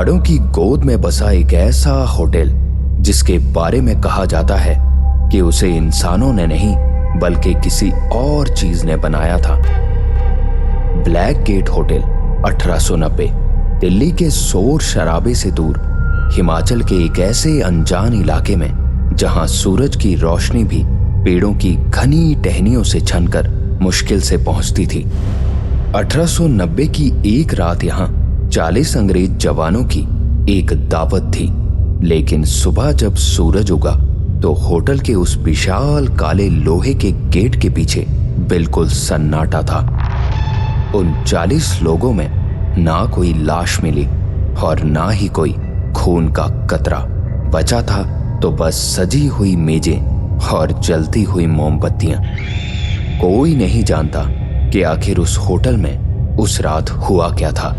पहाड़ों की गोद में बसा एक ऐसा होटल जिसके बारे में कहा जाता है कि उसे इंसानों ने नहीं बल्कि किसी और चीज ने बनाया था। ब्लैक गेट होटल 1890 दिल्ली के शोर शराबे से दूर हिमाचल के एक ऐसे अनजान इलाके में जहां सूरज की रोशनी भी पेड़ों की घनी टहनियों से छनकर मुश्किल से पहुंचती थी। 1890 की एक रात यहां 40 अंग्रेज जवानों की एक दावत थी, लेकिन सुबह जब सूरज उगा तो होटल के उस विशाल काले लोहे के गेट के पीछे बिल्कुल सन्नाटा था। उन 40 लोगों में ना कोई लाश मिली और ना ही कोई खून का कतरा बचा था, तो बस सजी हुई मेजें और जलती हुई मोमबत्तियां। कोई नहीं जानता कि आखिर उस होटल में उस रात हुआ क्या था।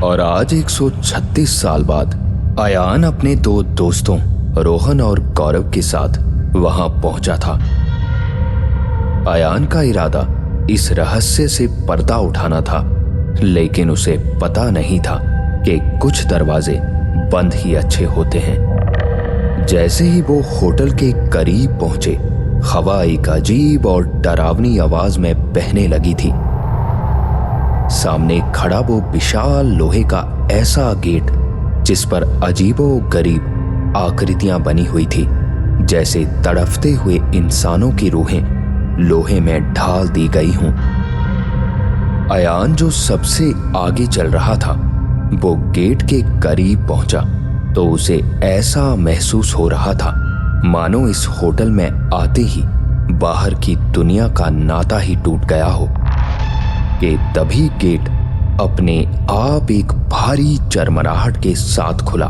और आज 136 साल बाद अयान अपने दो दोस्तों रोहन और गौरव के साथ वहां पहुंचा था। अयान का इरादा इस रहस्य से पर्दा उठाना था, लेकिन उसे पता नहीं था कि कुछ दरवाजे बंद ही अच्छे होते हैं। जैसे ही वो होटल के करीब पहुंचे, हवा एक अजीब और डरावनी आवाज में बहने लगी थी। सामने खड़ा वो विशाल लोहे का ऐसा गेट जिस पर अजीबो गरीब आकृतियां बनी हुई थी, जैसे तड़फते हुए इंसानों की रूहें लोहे में ढाल दी गई हों। अयान जो सबसे आगे चल रहा था, वो गेट के करीब पहुंचा तो उसे ऐसा महसूस हो रहा था मानो इस होटल में आते ही बाहर की दुनिया का नाता ही टूट गया हो। कि तभी गेट अपने आप एक भारी चरमराहट के साथ खुला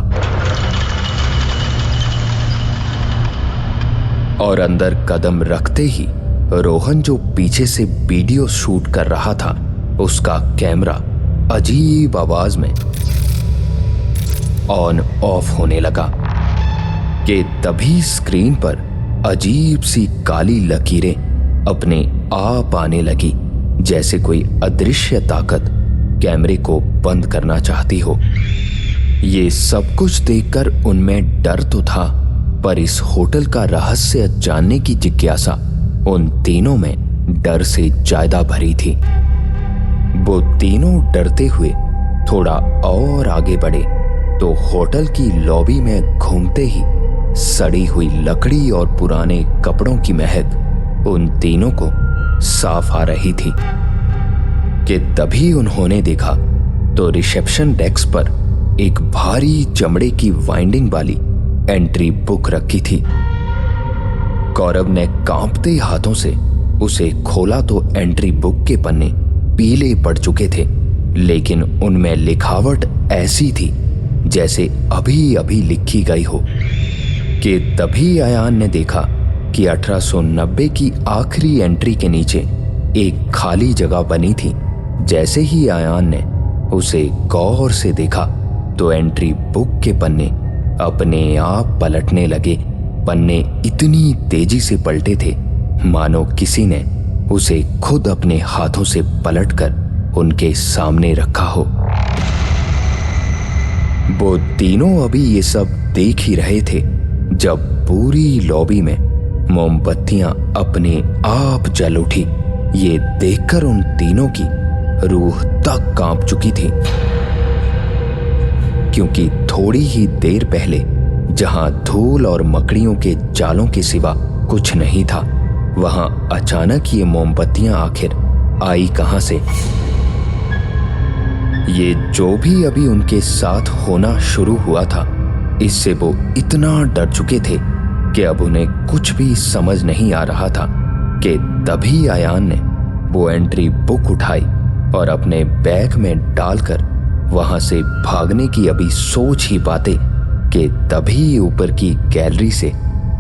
और अंदर कदम रखते ही रोहन, जो पीछे से वीडियो शूट कर रहा था, उसका कैमरा अजीब आवाज में ऑन ऑफ होने लगा। कि तभी स्क्रीन पर अजीब सी काली लकीरें अपने आप आने लगी, जैसे कोई अदृश्य ताकत कैमरे को बंद करना चाहती हो। ये सब कुछ देखकर उनमें डर तो था, पर इस होटल का रहस्य जानने की जिज्ञासा उन तीनों में डर से ज्यादा भरी थी। वो तीनों डरते हुए थोड़ा और आगे बढ़े तो होटल की लॉबी में घूमते ही सड़ी हुई लकड़ी और पुराने कपड़ों की महक उन तीनों को साफ आ रही थी। कि तभी उन्होंने देखा तो रिसेप्शन डेस्क पर एक भारी चमड़े की वाइंडिंग वाली एंट्री बुक रखी थी। गौरव ने कांपते हाथों से उसे खोला तो एंट्री बुक के पन्ने पीले पड़ चुके थे, लेकिन उनमें लिखावट ऐसी थी जैसे अभी अभी लिखी गई हो। कि तभी अयान ने देखा कि 1890 की आखिरी एंट्री के नीचे एक खाली जगह बनी थी। जैसे ही अयान ने उसे गौर से देखा तो एंट्री बुक के पन्ने अपने आप पलटने लगे। पन्ने इतनी तेजी से पलटे थे मानो किसी ने उसे खुद अपने हाथों से पलटकर उनके सामने रखा हो। वो तीनों अभी ये सब देख ही रहे थे जब पूरी लॉबी में मोमबत्तियां अपने आप जल उठी। ये देखकर उन तीनों की रूह तक कांप चुकी थी, क्योंकि थोड़ी ही देर पहले जहां धूल और मकड़ियों के जालों के सिवा कुछ नहीं था, वहां अचानक ये मोमबत्तियां आखिर आई कहां से। ये जो भी अभी उनके साथ होना शुरू हुआ था, इससे वो इतना डर चुके थे कि अब उन्हें कुछ भी समझ नहीं आ रहा था। कि तभी अयान ने वो एंट्री बुक उठाई और अपने बैग में डालकर वहां से भागने की अभी सोच ही पाते कि तभी ऊपर की गैलरी से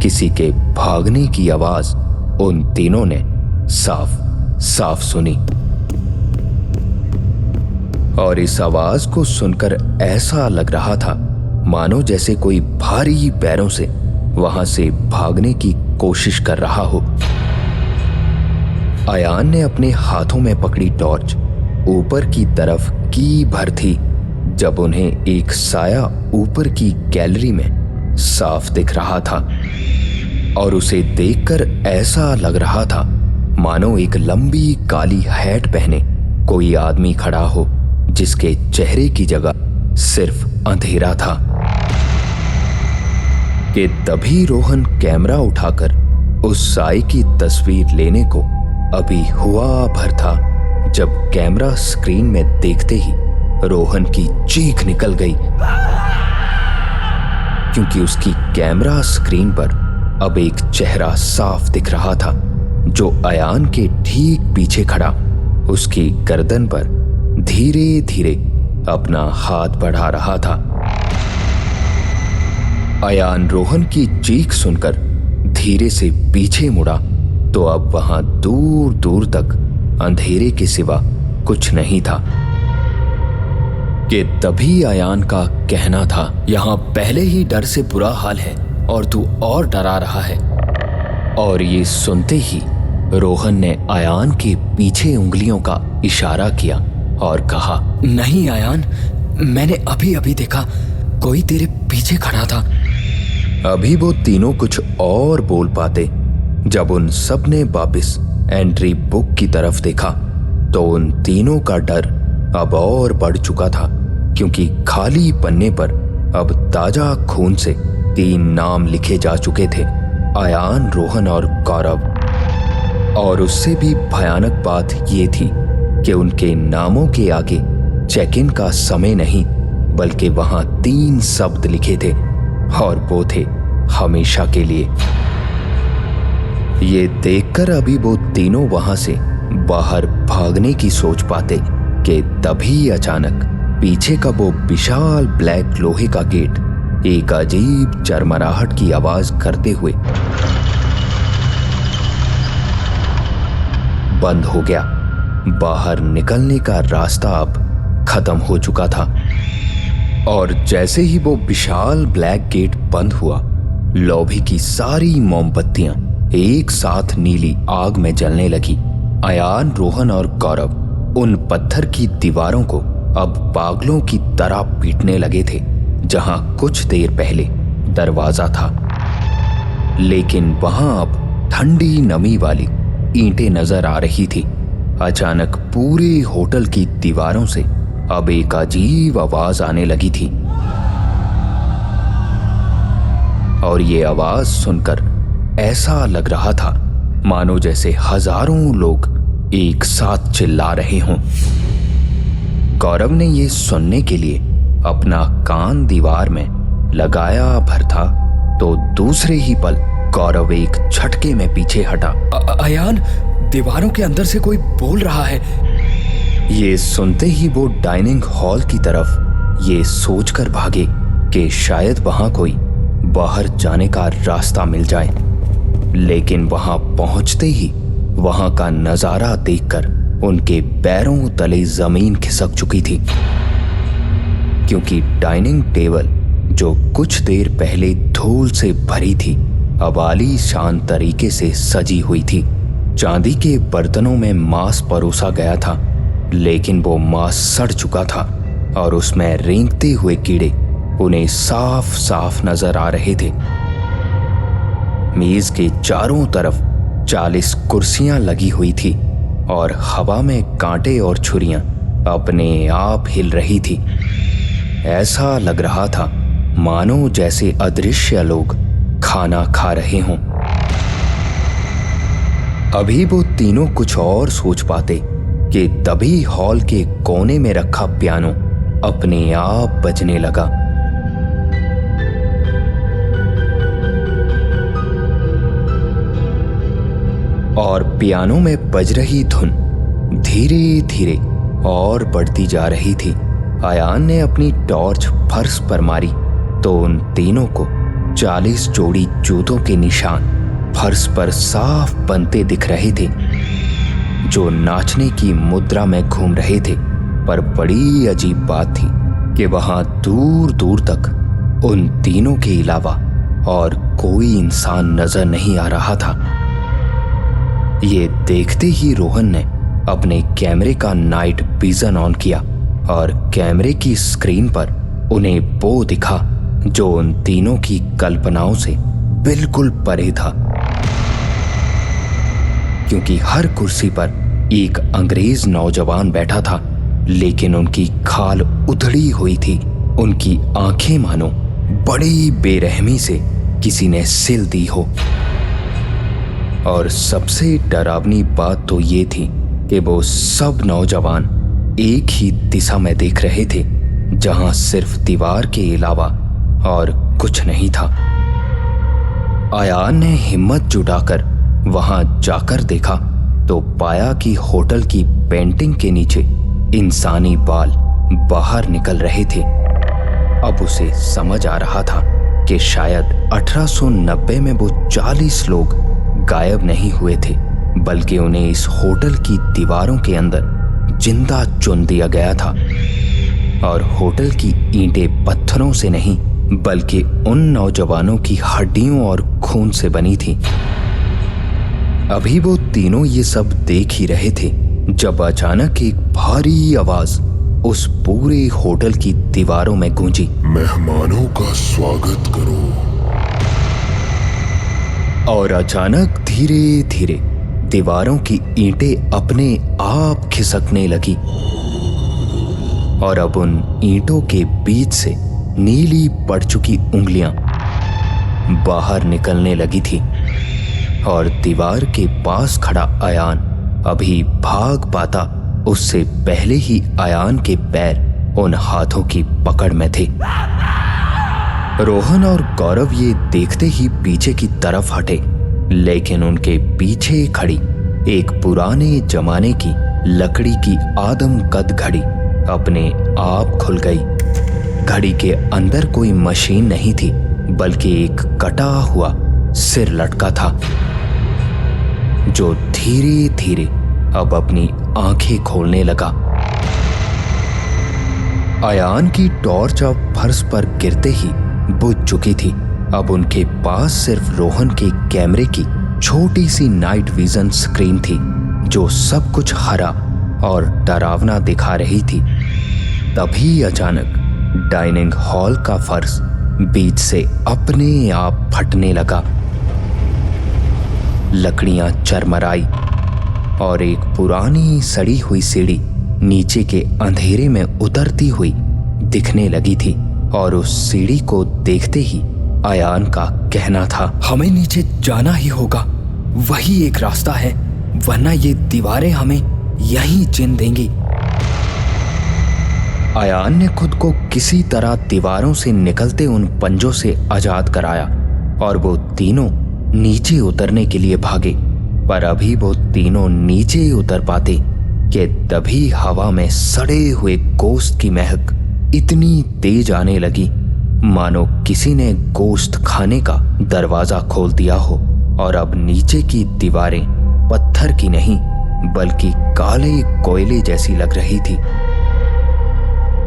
किसी के भागने की आवाज उन तीनों ने साफ साफ सुनी। और इस आवाज को सुनकर ऐसा लग रहा था मानो जैसे कोई भारी पैरों से वहां से भागने की कोशिश कर रहा हो। अयान ने अपने हाथों में पकड़ी टॉर्च ऊपर की तरफ की भर थी जब उन्हें एक साया ऊपर की गैलरी में साफ दिख रहा था और उसे देखकर ऐसा लग रहा था मानो एक लंबी काली हैट पहने कोई आदमी खड़ा हो जिसके चेहरे की जगह सिर्फ अंधेरा था। कि तभी रोहन कैमरा उठाकर उस साए की तस्वीर लेने को अभी हुआ भर था जब कैमरा स्क्रीन में देखते ही रोहन की चीख निकल गई, क्योंकि उसकी कैमरा स्क्रीन पर अब एक चेहरा साफ दिख रहा था जो अयान के ठीक पीछे खड़ा उसकी गर्दन पर धीरे धीरे अपना हाथ बढ़ा रहा था। अयान रोहन की चीख सुनकर धीरे से पीछे मुड़ा तो अब वहां दूर दूर तक अंधेरे के सिवा कुछ नहीं था। कि तभी अयान का कहना था, यहां पहले ही डर से बुरा हाल है और तू और डरा रहा है। और ये सुनते ही रोहन ने अयान के पीछे उंगलियों का इशारा किया और कहा, नहीं अयान, मैंने अभी अभी देखा कोई तेरे पीछे खड़ा था। अभी वो तीनों कुछ और बोल पाते जब उन सब ने वापिस एंट्री बुक की तरफ देखा तो उन तीनों का डर अब और बढ़ चुका था, क्योंकि खाली पन्ने पर अब ताजा खून से 3 नाम लिखे जा चुके थे, अयान, रोहन और गौरव। और उससे भी भयानक बात ये थी कि उनके नामों के आगे चेक इन का समय नहीं बल्कि वहां 3 शब्द लिखे थे और वो थे हमेशा के लिए। ये देखकर अभी वो तीनों वहां से बाहर भागने की सोच पाते कि तभी अचानक पीछे का वो विशाल ब्लैक लोहे का गेट एक अजीब चरमराहट की आवाज करते हुए बंद हो गया। बाहर निकलने का रास्ता अब खत्म हो चुका था और जैसे ही वो विशाल ब्लैक गेट बंद हुआ, लॉबी की सारी मोमबत्तियां एक साथ नीली आग में जलने लगी। अयान, रोहन और गौरव उन पत्थर की दीवारों को अब पागलों की तरह पीटने लगे थे जहां कुछ देर पहले दरवाजा था, लेकिन वहां अब ठंडी नमी वाली ईंटें नजर आ रही थी। अचानक पूरे होटल की दीवारों से अब एक अजीब आवाज आने लगी थी और ये आवाज सुनकर ऐसा लग रहा था मानो जैसे हजारों लोग एक साथ चिल्ला रहे हों। गौरव ने ये सुनने के लिए अपना कान दीवार में लगाया भर था तो दूसरे ही पल गौरव एक झटके में पीछे हटा। अयान, दीवारों के अंदर से कोई बोल रहा है। ये सुनते ही वो डाइनिंग हॉल की तरफ ये सोचकर भागे कि शायद वहां कोई बाहर जाने का रास्ता मिल जाए, लेकिन वहां पहुंचते ही वहां का नजारा देखकर उनके पैरों तले जमीन खिसक चुकी थी, क्योंकि डाइनिंग टेबल जो कुछ देर पहले धूल से भरी थी अब आलीशान तरीके से सजी हुई थी। चांदी के बर्तनों में मांस परोसा गया था, लेकिन वो मांस सड़ चुका था और उसमें रेंगते हुए कीड़े उन्हें साफ साफ नजर आ रहे थे। मेज के चारों तरफ 40 कुर्सियां लगी हुई थी और हवा में कांटे और छुरियां अपने आप हिल रही थी। ऐसा लग रहा था मानो जैसे अदृश्य लोग खाना खा रहे हों। अभी वो तीनों कुछ और सोच पाते कि तभी हॉल के कोने में रखा पियानो अपने आप बजने लगा। और पियानो में बज रही धुन धीरे धीरे और बढ़ती जा रही थी। अयान ने अपनी टॉर्च फर्श पर मारी तो उन तीनों को 40 जोड़ी जूतों के निशान फर्श पर साफ बनते दिख रहे थे, जो नाचने की मुद्रा में घूम रहे थे। पर बड़ी अजीब बात थी कि वहां दूर दूर तक उन तीनों के अलावा और कोई इंसान नजर नहीं आ रहा था। ये देखते ही रोहन ने अपने कैमरे का नाइट विजन ऑन किया और कैमरे की स्क्रीन पर उन्हें वो दिखा जो उन तीनों की कल्पनाओं से बिल्कुल परे था, क्योंकि हर कुर्सी पर एक अंग्रेज नौजवान बैठा था, लेकिन उनकी खाल उधड़ी हुई थी। उनकी आंखें मानो बड़ी बेरहमी से किसी ने सिल दी हो। और सबसे डरावनी बात तो ये थी कि वो सब नौजवान एक ही दिशा में देख रहे थे, जहां सिर्फ दीवार के अलावा और कुछ नहीं था। आयान ने हिम्मत जुटाकर वहां जाकर देखा तो पाया कि होटल की पेंटिंग के नीचे इंसानी बाल बाहर निकल रहे थे। अब उसे समझ आ रहा था कि शायद 1890 में वो 40 लोग गायब नहीं हुए थे, बल्कि उन्हें इस होटल की दीवारों के अंदर जिंदा चुन दिया गया था। और होटल की ईंटें पत्थरों से नहीं बल्कि उन नौजवानों की हड्डियों और खून से बनी थी। अभी वो तीनों ये सब देख ही रहे थे जब अचानक एक भारी आवाज उस पूरे होटल की दीवारों में गूंजी। मेहमानों का स्वागत करो। और अचानक धीरे धीरे दीवारों की ईंटें अपने आप खिसकने लगी और अब उन ईंटों के बीच से नीली पड़ चुकी उंगलियां बाहर निकलने लगी थी। और दीवार के पास खड़ा आयान अभी भाग पाता उससे पहले ही आयान के पैर उन हाथों की पकड़ में थे। रोहन और गौरव ये देखते ही पीछे की तरफ हटे, लेकिन उनके पीछे खड़ी एक पुराने जमाने की लकड़ी की आदम कद घड़ी अपने आप खुल गई। घड़ी के अंदर कोई मशीन नहीं थी, बल्कि एक कटा हुआ सिर लटका था जो धीरे धीरे अब अपनी आंखें खोलने लगा। आयान की टॉर्च अब फर्श पर गिरते ही बुझ चुकी थी। अब उनके पास सिर्फ रोहन के कैमरे की छोटी सी नाइट विजन स्क्रीन थी जो सब कुछ हरा और डरावना दिखा रही थी। तभी अचानक डाइनिंग हॉल का फर्श बीच से अपने आप फटने लगा। लकड़ियां चरमराई और एक पुरानी सड़ी हुई सीढ़ी नीचे के अंधेरे में उतरती हुई दिखने लगी थी। और उस सीढ़ी को देखते ही आयान का कहना था, हमें नीचे जाना ही होगा, वही एक रास्ता है, वरना ये दीवारें हमें यहीं चिन देंगी। आयान ने खुद को किसी तरह दीवारों से निकलते उन पंजों से आजाद कराया और वो तीनों नीचे उतरने के लिए भागे। पर अभी वो तीनों नीचे उतर पाते कि तभी हवा में सड़े हुए गोश्त की महक इतनी तेज आने लगी मानो किसी ने गोश्त खाने का दरवाजा खोल दिया हो। और अब नीचे की दीवारें पत्थर की नहीं बल्कि काले कोयले जैसी लग रही थी,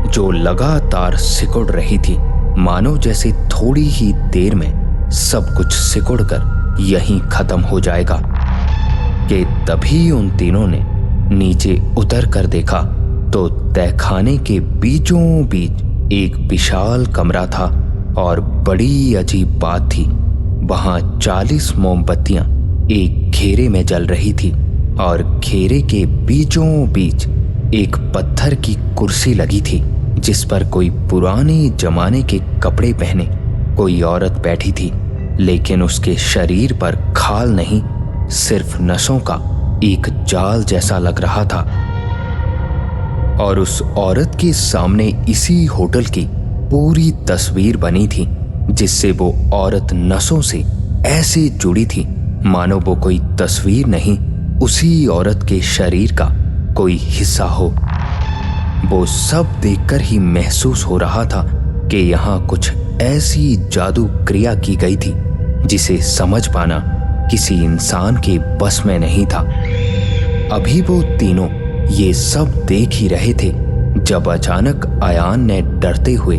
जो लगातार सिकुड़ रही थी, मानो जैसे थोड़ी ही देर में सब कुछ सिकुड़कर यहीं खत्म हो जाएगा। कि तभी उन तीनों ने नीचे उतर कर देखा तो तहखाने के बीचों बीच एक विशाल कमरा था। और बड़ी अजीब बात थी, वहां 40 मोमबत्तियां एक घेरे में जल रही थी और घेरे के बीचों बीच एक पत्थर की कुर्सी लगी थी जिस पर कोई पुराने जमाने के कपड़े पहने कोई औरत बैठी थी, लेकिन उसके शरीर पर खाल नहीं, सिर्फ नसों का एक जाल जैसा लग रहा था। और उस औरत के सामने इसी होटल की पूरी तस्वीर बनी थी, जिससे वो औरत नसों से ऐसे जुड़ी थी मानो वो कोई तस्वीर नहीं, उसी औरत के शरीर का कोई हिस्सा हो। वो सब देखकर ही महसूस हो रहा था कि यहाँ कुछ ऐसी जादू क्रिया की गई थी जिसे समझ पाना किसी इंसान के बस में नहीं था। अभी वो तीनों ये सब देख ही रहे थे जब अचानक आयान ने डरते हुए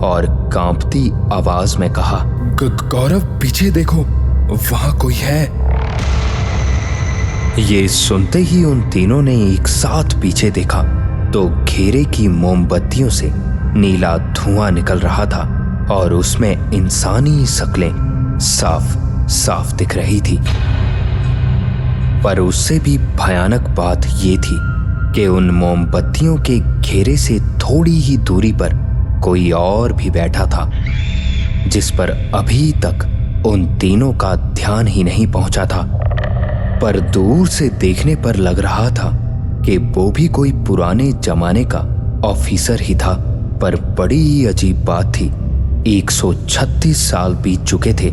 और कांपती आवाज में कहा, गौरव पीछे देखो, वहां कोई है। ये सुनते ही उन तीनों ने एक साथ पीछे देखा तो घेरे की मोमबत्तियों से नीला धुआं निकल रहा था और उसमें इंसानी शक्लें साफ साफ दिख रही थी। पर उससे भी भयानक बात ये थी कि उन मोमबत्तियों के घेरे से थोड़ी ही दूरी पर कोई और भी बैठा था, जिस पर अभी तक उन तीनों का ध्यान ही नहीं पहुंचा था। पर दूर से देखने पर लग रहा था कि वो भी कोई पुराने जमाने का ऑफिसर ही था। पर बड़ी अजीब बात थी, 136 साल बीत चुके थे,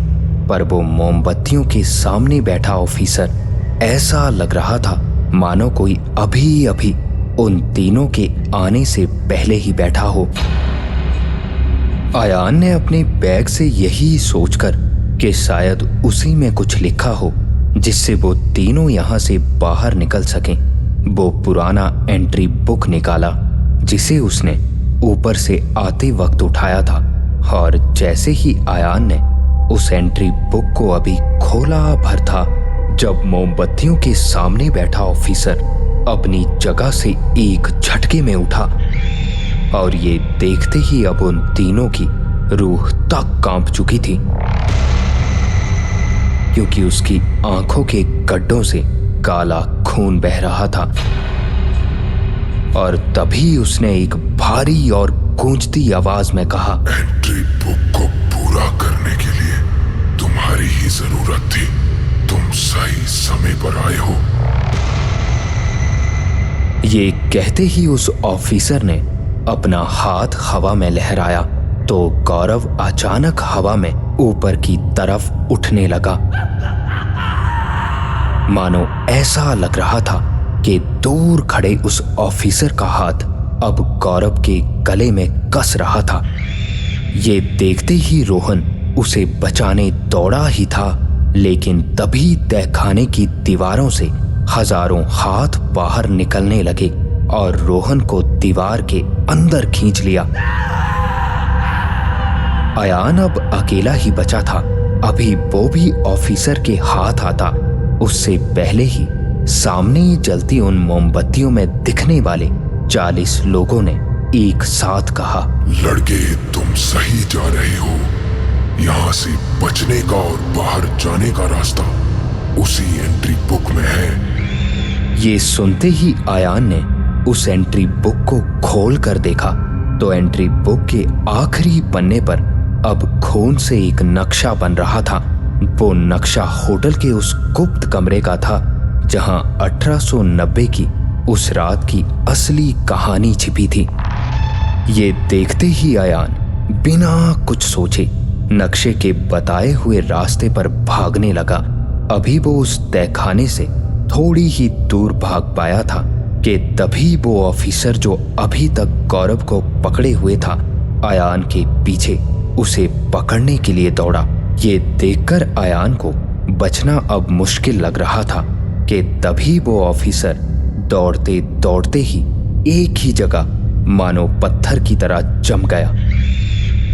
पर वो मोमबत्तियों के सामने बैठा ऑफिसर ऐसा लग रहा था मानो कोई अभी अभी उन तीनों के आने से पहले ही बैठा हो। अयान ने अपने बैग से यही सोचकर कि शायद उसी में कुछ लिखा हो जिससे वो तीनों यहां से बाहर निकल सकें, वो पुराना एंट्री बुक निकाला जिसे उसने ऊपर से आते वक्त उठाया था। और जैसे ही अयान ने उस एंट्री बुक को अभी खोला भर था जब मोमबत्तियों के सामने बैठा ऑफिसर अपनी जगह से एक झटके में उठा और ये देखते ही अब उन तीनों की रूह तक कांप चुकी थी, क्योंकि उसकी आंखों के गड्ढों से काला खून बह रहा था। और तभी उसने एक भारी और गूंजती आवाज में कहा, एंट्री बुक को पूरा करने के लिए तुम्हारी ही जरूरत थी। तुम सही समय पर आए हो। ये कहते ही उस ऑफिसर ने अपना हाथ हवा में लहराया तो गौरव अचानक हवा में ऊपर की तरफ उठने लगा। मानो ऐसा लग रहा था कि दूर खड़े उस ऑफिसर का हाथ अब गौरव के गले में कस रहा था। ये देखते ही रोहन उसे बचाने दौड़ा ही था, लेकिन तभी तहखाने की दीवारों से हजारों हाथ बाहर निकलने लगे और रोहन को दीवार के अंदर खींच लिया। अयान अब अकेला ही बचा था। अभी वो भी ऑफिसर के हाथ आता उससे पहले ही सामने जलती उन मोमबत्तियों में दिखने वाले 40 लोगों ने एक साथ कहा, लड़के तुम सही जा रहे हो। यहाँ से बचने का और बाहर जाने का रास्ता उसी एंट्री बुक में है। ये सुनते ही अयान ने उस एंट्री बुक को खोल कर देखा तो एंट्री बुक के आखिरी पन्ने पर अब खून से एक नक्शा बन रहा था। वो नक्शा होटल के उस गुप्त कमरे का था जहां 1890 की उस रात की असली कहानी छिपी थी। ये देखते ही अयान बिना कुछ सोचे नक्शे के बताए हुए रास्ते पर भागने लगा। अभी वो उस तहखाने से थोड़ी ही दूर भाग पाया था कि तभी वो ऑफिसर जो अभी तक गौरव को पकड़े हुए था अयान के पीछे उसे पकड़ने के लिए दौड़ा। ये देखकर अयान को बचना अब मुश्किल लग रहा था कि तभी वो ऑफिसर दौड़ते दौड़ते ही एक ही जगह मानो पत्थर की तरह जम गया।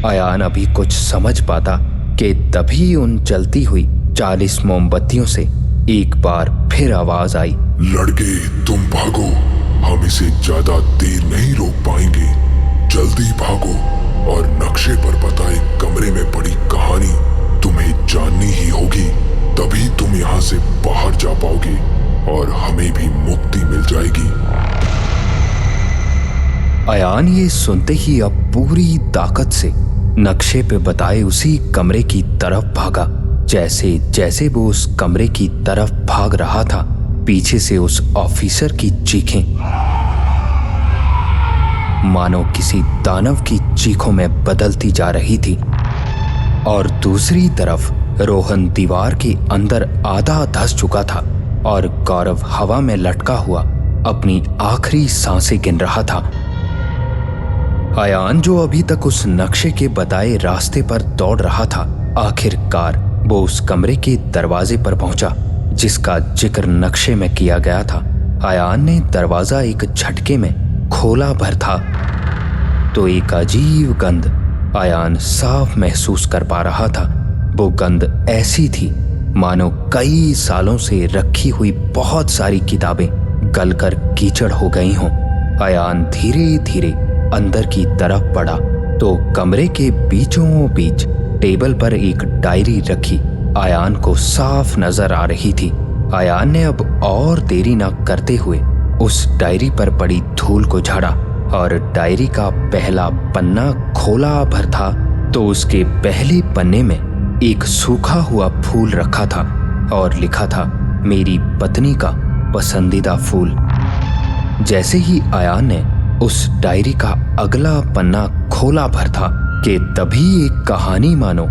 अयान अभी कुछ समझ पाता कि तभी उन जलती हुई 40 मोमबत्तियों से एक बार फिर आवाज आई, लड़के तुम भागो, हम इसे ज्यादा देर नहीं रोक पाएंगे। जल्दी भागो और नक्शे पर बताए कमरे में पड़ी कहानी तुम्हें जाननी ही होगी, तभी तुम यहाँ से बाहर जा पाओगे और हमें भी मुक्ति मिल जाएगी। अयान ये सुनते ही अब पूरी ताकत से नक्शे पे बताए उसी कमरे की तरफ भागा। जैसे जैसे वो उस कमरे की तरफ भाग रहा था पीछे से उस ऑफिसर की चीखें मानो किसी दानव की चीखों में बदलती जा रही थी। और दूसरी तरफ रोहन दीवार के अंदर आधा धंस चुका था और गौरव हवा में लटका हुआ अपनी आखिरी सांसें गिन रहा था। अयान जो अभी तक उस नक्शे के बताए रास्ते पर दौड़ रहा था, आखिरकार वो उस कमरे के दरवाजे पर पहुंचा जिसका जिक्र नक्शे में किया गया था। अयान ने दरवाजा एक झटके में खोला भर था तो एक अजीब गंध अयान साफ महसूस कर पा रहा था। वो गंध ऐसी थी मानो कई सालों से रखी हुई बहुत सारी किताबें गलकर कीचड़ हो गई हों। अयान धीरे धीरे अंदर की तरफ बढ़ा तो कमरे के बीचों बीच टेबल पर एक डायरी रखी अयान को साफ नजर आ रही थी। अयान ने अब और देरी न करते हुए उस डायरी पर पड़ी धूल को झाड़ा और डायरी का पहला पन्ना खोला भर था तो उसके पहले पन्ने में एक सूखा हुआ फूल रखा था और लिखा था, मेरी पत्नी का पसंदीदा फूल। जैसे ही अयान ने उस डायरी का अगला पन्ना खोला भर था कि तभी एक कहानी मानो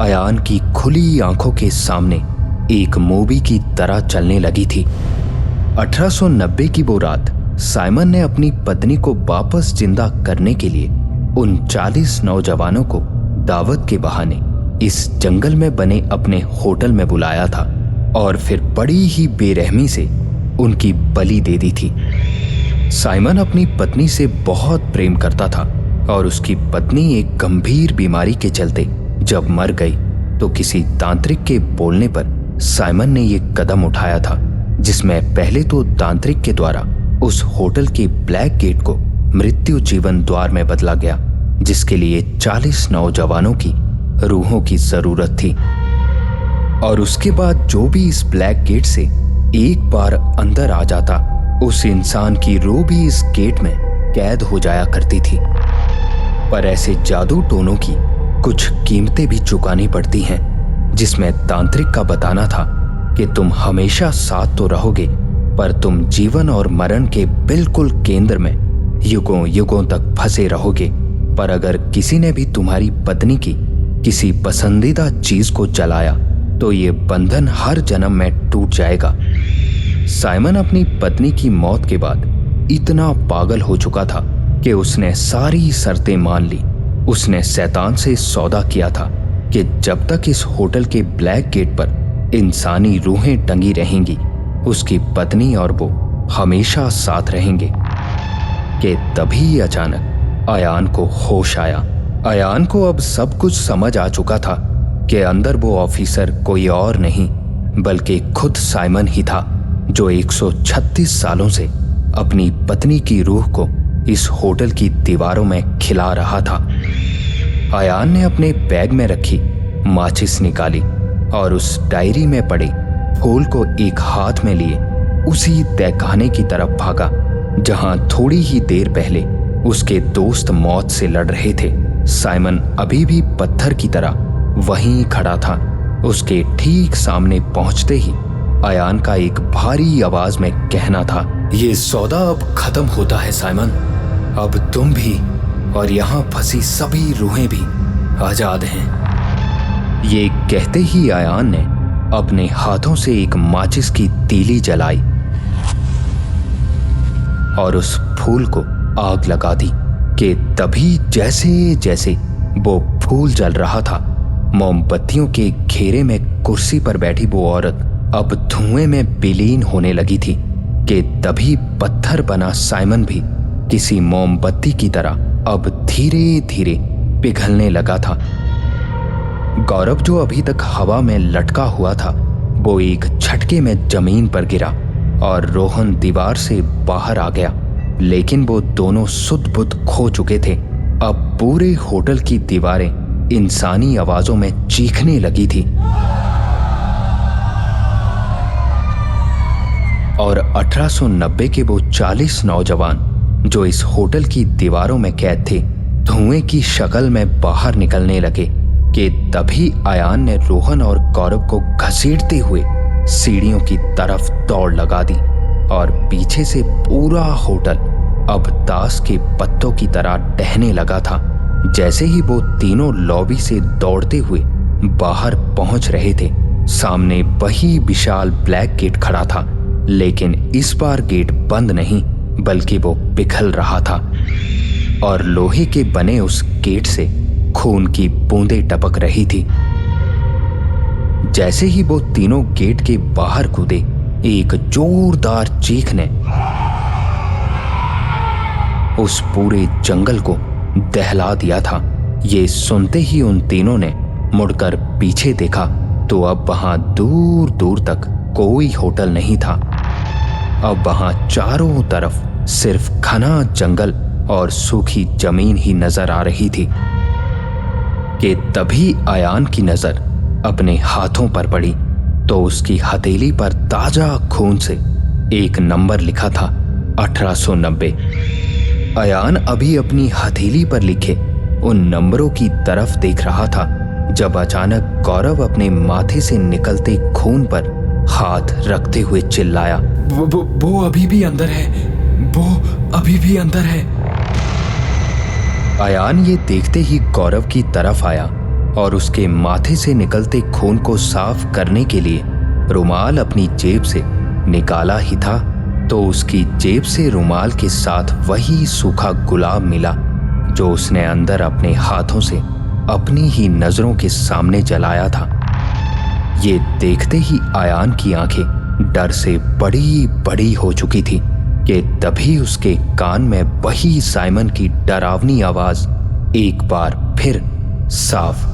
अयान की खुली आंखों के सामने एक मूवी की तरह चलने लगी थी। 1890 की वो रात साइमन ने अपनी पत्नी को वापस जिंदा करने के लिए उन 40 नौजवानों को दावत के बहाने इस जंगल में बने अपने होटल में बुलाया था और फिर बड़ी ही बेरहमी से उनकी बलि दे दी थी। साइमन अपनी पत्नी से बहुत प्रेम करता था और उसकी पत्नी एक गंभीर बीमारी के चलते जब मर गई तो किसी तांत्रिक के बोलने पर साइमन ने ये कदम उठाया था, जिसमें पहले तो तांत्रिक के द्वारा उस होटल के ब्लैक गेट को मृत्यु जीवन द्वार में बदला गया, जिसके लिए 40 नौजवानों की रूहों की जरूरत थी। और उसके बाद जो भी इस ब्लैक गेट से एक बार अंदर आ जाता, उस इंसान की रूह भी इस गेट में कैद हो जाया करती थी। पर ऐसे जादू टोनों की कुछ कीमतें भी चुकानी पड़ती हैं, जिसमें तांत्रिक का बताना था कि तुम हमेशा साथ तो रहोगे, पर तुम जीवन और मरण के बिल्कुल केंद्र में युगों युगों तक फंसे रहोगे। पर अगर किसी ने भी तुम्हारी पत्नी की किसी पसंदीदा चीज को जलाया तो ये बंधन हर जन्म में टूट जाएगा। साइमन अपनी पत्नी की मौत के बाद इतना पागल हो चुका था कि उसने सारी शर्तें मान ली। उसने शैतान से सौदा किया था कि जब तक इस होटल के ब्लैक गेट पर इंसानी रूहें टंगी रहेंगी, उसकी पत्नी और वो हमेशा साथ रहेंगे। कि तभी अचानक अयान को होश आया। अयान को अब सब कुछ समझ आ चुका था कि अंदर वो ऑफिसर कोई और नहीं बल्कि खुद साइमन ही था, जो 136 सालों से अपनी पत्नी की रूह को इस होटल की दीवारों में खिला रहा था। अयान ने अपने बैग में रखी माचिस निकाली और उस डायरी में पड़े फूल को एक हाथ में लिए उसी तहखाने की तरफ भागा जहां थोड़ी ही देर पहले उसके दोस्त मौत से लड़ रहे थे। साइमन अभी भी पत्थर की तरह वहीं खड़ा था। उसके ठीक सामने पहुंचते ही अयान का एक भारी आवाज में कहना था, ये सौदा अब खत्म होता है साइमन। अब तुम भी और यहाँ फंसी सभी रूहें भी आजाद हैं। ये कहते ही अयान ने अपने हाथों से एक माचिस की तीली जलाई और उस फूल को आग लगा दी कि तभी जैसे जैसे वो फूल जल रहा था, मोमबत्तियों के घेरे में कुर्सी पर बैठी वो औरत अब धुएं में विलीन होने लगी थी। कि तभी पत्थर बना साइमन भी किसी मोमबत्ती की तरह अब धीरे धीरे पिघलने लगा था। गौरव, जो अभी तक हवा में लटका हुआ था, वो एक झटके में जमीन पर गिरा और रोहन दीवार से बाहर आ गया। लेकिन वो दोनों सुध बुध खो चुके थे। अब पूरे होटल की दीवारें इंसानी आवाजों में चीखने लगी थी और 1890 के वो 40 नौजवान जो इस होटल की दीवारों में कैद थे, धुएं की शक्ल में बाहर निकलने लगे। कि तभी अयान ने रोहन और गौरव को घसीटते हुए सीढ़ियों की तरफ दौड़ लगा दी और पीछे से पूरा होटल अब ताश के पत्तों की तरह टहने लगा था। जैसे ही वो तीनों लॉबी से दौड़ते हुए बाहर पहुंच रहे थे, सामने वही विशाल ब्लैक गेट खड़ा था। लेकिन इस बार गेट बंद नहीं बल्कि वो पिघल रहा था और लोहे के बने उस गेट से खून की बूंदें टपक रही थी। जैसे ही वो तीनों गेट के बाहर कूदे, एक जोरदार चीख ने उस पूरे जंगल को दहला दिया था। ये सुनते ही उन तीनों ने मुड़कर पीछे देखा तो अब वहां दूर दूर तक कोई होटल नहीं था। अब वहां चारों तरफ सिर्फ घना जंगल और सूखी जमीन ही नजर आ रही थी कि तभी अयान की नजर अपने हाथों पर पड़ी तो उसकी हथेली पर ताजा खून से एक नंबर लिखा था 1890। अयान अभी अपनी हथेली पर लिखे उन नंबरों की तरफ देख रहा था जब अचानक गौरव अपने माथे से निकलते खून पर हाथ रखते हुए चिल्लाया, वो अभी भी अंदर है, वो अभी भी अंदर है। अयान ये देखते ही गौरव की तरफ आया और उसके माथे से निकलते खून को साफ करने के लिए रुमाल अपनी जेब से निकाला ही था तो उसकी जेब से रुमाल के साथ वही सूखा गुलाब मिला जो उसने अंदर अपने हाथों से अपनी ही नजरों के सामने जलाया था। ये देखते ही अयान की आंखें डर से बड़ी बड़ी हो चुकी थी कि तभी उसके कान में वही साइमन की डरावनी आवाज एक बार फिर साफ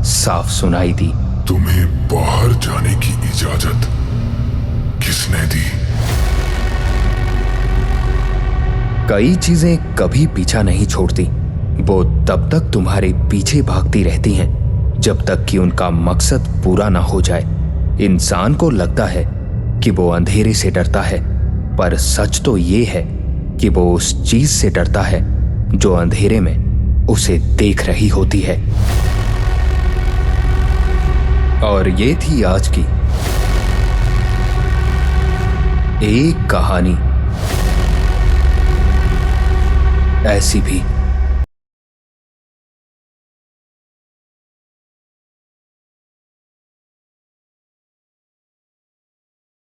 साफ सुनाई दी। तुम्हें बाहर जाने की इजाजत किसने दी? कई चीजें कभी पीछा नहीं छोड़ती, वो तब तक तुम्हारे पीछे भागती रहती हैं जब तक कि उनका मकसद पूरा ना हो जाए। इंसान को लगता है कि वो अंधेरे से डरता है, पर सच तो ये है कि वो उस चीज से डरता है जो अंधेरे में उसे देख रही होती है। और ये थी आज की एक कहानी। ऐसी भी